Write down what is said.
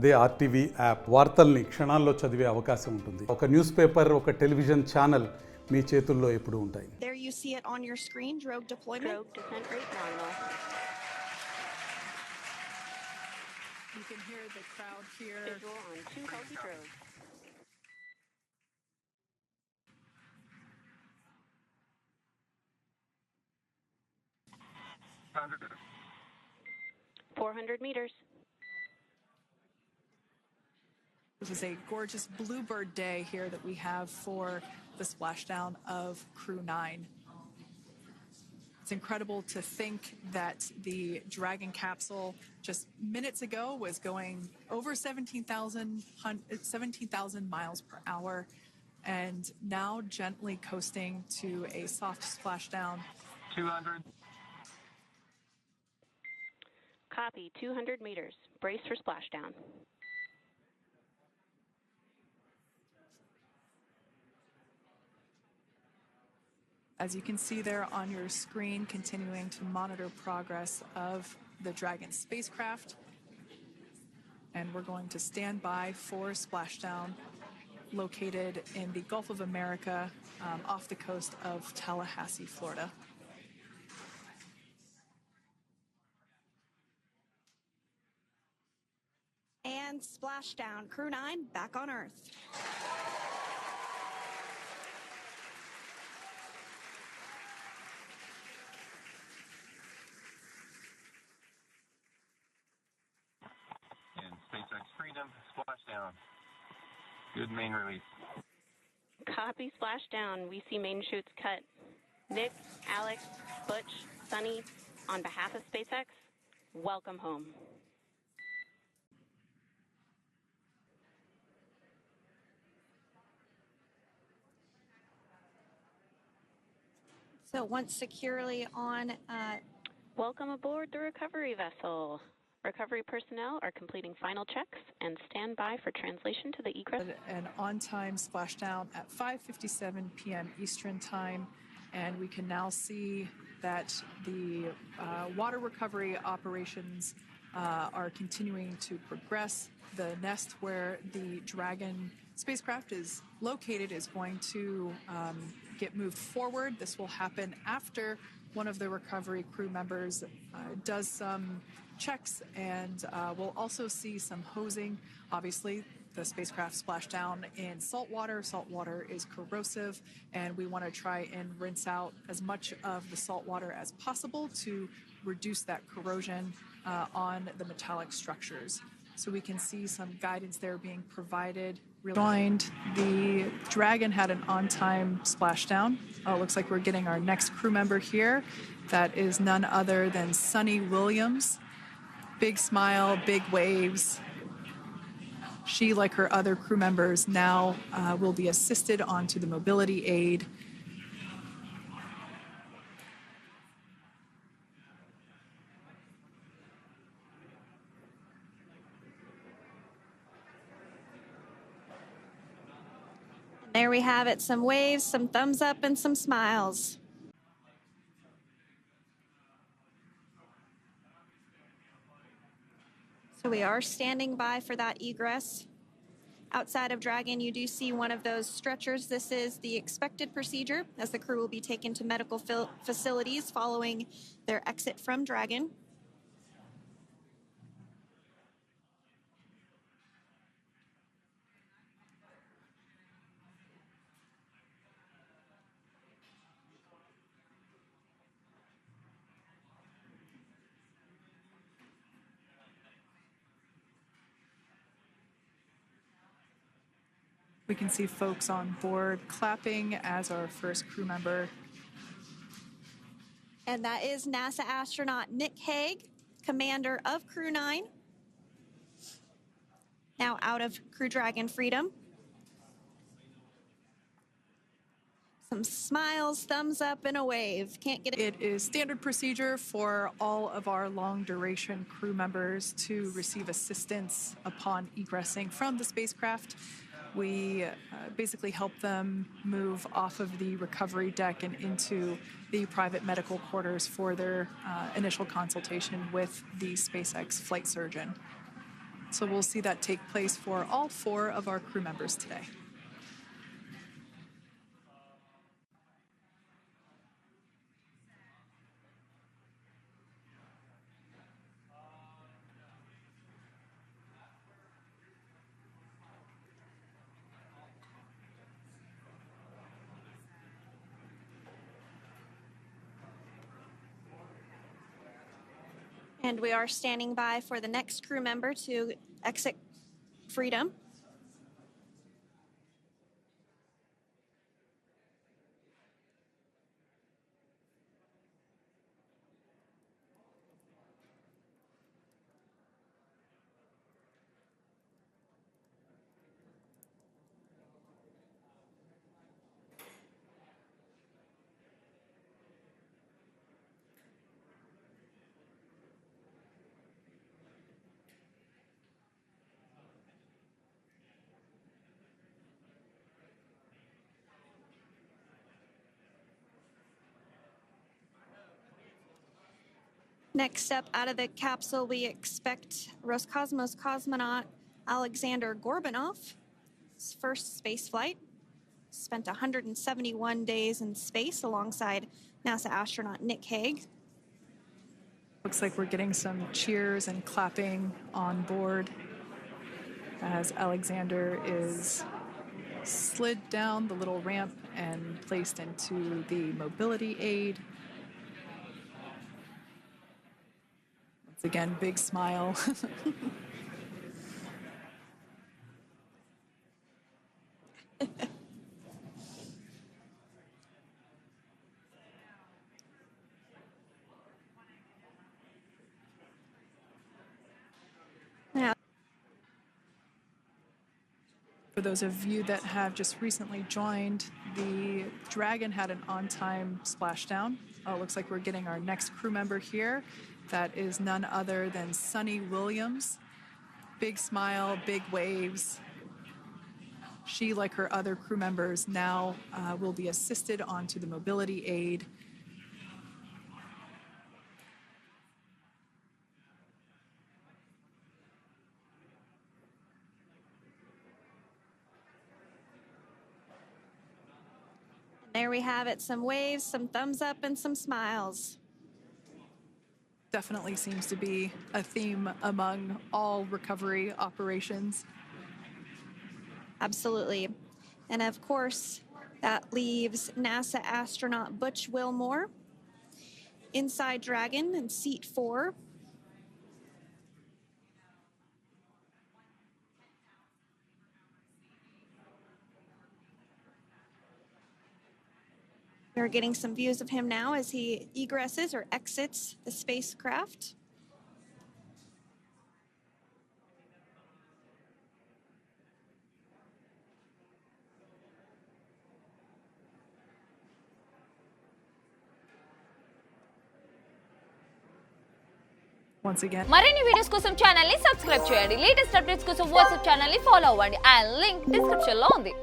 అదే RTV app వార్తల్ని క్షణాల్లో చదివే అవకాశం ఉంటుంది. ఒక న్యూస్ పేపర్, ఒక టెలివిజన్ ఛానల్ మీ చేతుల్లో ఎప్పుడూ ఉంటాయి. There you see it on your screen, drogue deployment. Drogue descent rate nominal. You can hear the crowd here. Visual on 2 healthy drogues. $100. 400 meters. This is a gorgeous bluebird day here that we have for the splashdown of Crew 9. It's incredible to think that the Dragon capsule just minutes ago was going over 17,000 miles per hour and now gently coasting to a soft splashdown. 200. Copy, 200 meters. Brace for splashdown. As you can see there on your screen, continuing to monitor progress of the Dragon spacecraft. And we're going to stand by for splashdown located in the Gulf of America off the coast of Tallahassee, Florida. And splashdown, Crew 9 back on Earth. And SpaceX Freedom, splashdown. Good main release. Copy, splashdown. We see main chutes cut. Nick, Alex, Butch, Sunny, on behalf of SpaceX, welcome home. So once securely on, Welcome aboard the recovery vessel. Recovery personnel are completing final checks and stand by for translation to the egress. An on-time splashdown at 5:57 p.m. Eastern Time, and we can now see that the water recovery operations are continuing to progress. The nest where the Dragon spacecraft is located is going to get moved forward. This will happen after one of the recovery crew members does some checks, and we'll also see some hosing. Obviously, the spacecraft splashed down in salt water. Salt water is corrosive, and we want to try and rinse out as much of the salt water as possible to reduce that corrosion on the metallic structures. So we can see some guidance there being provided. Joined, the Dragon had an on-time splashdown. Oh, it looks like we're getting our next crew member here. That is none other than Sunny Williams. Big smile, big waves. She, like her other crew members, now will be assisted onto the mobility aid. there we have it, some waves, some thumbs up, and some smiles. So we are standing by for that egress. Outside of Dragon, you do see one of those stretchers. This is the expected procedure as the crew will be taken to medical facilities following their exit from Dragon. We can see folks on board clapping as our first crew member. And that is NASA astronaut Nick Hague, commander of Crew 9, now out of Crew Dragon Freedom. Some smiles, thumbs up, and a wave. Can't get it. It is standard procedure for all of our long-duration crew members to receive assistance upon egressing from the spacecraft. We basically help them move off of the recovery deck and into the private medical quarters for their initial consultation with the SpaceX flight surgeon. So we'll see that take place for all 4 of our crew members today. And we are standing by for the next crew member to exit Freedom. Next up, out of the capsule, we expect Roscosmos cosmonaut Alexander Gorbanov. His first space flight. Spent 171 days in space alongside NASA astronaut Nick Hague. Looks like we're getting some cheers and clapping on board as Alexander is slid down the little ramp and placed into the mobility aid. Once again, big smile. Now, For those of you that have just recently joined, the Dragon had an on-time splashdown. Oh, it looks like we're getting our next crew member here. That is none other than Sunny Williams. Big smile, big waves. She, like her other crew members, now will be assisted onto the mobility aid. there we have it. Some waves, some thumbs up, and some smiles. Definitely seems to be a theme among all recovery operations. Absolutely. And of course, that leaves NASA astronaut Butch Wilmore inside Dragon in seat 4. We're getting some views of him now as he egresses or exits the spacecraft. Once again, మరిన్ని videos కోసం channel ని subscribe చేయండి. Latest updates కోసం WhatsApp channel ని follow అవ్వండి. ఆ link description లో ఉంది.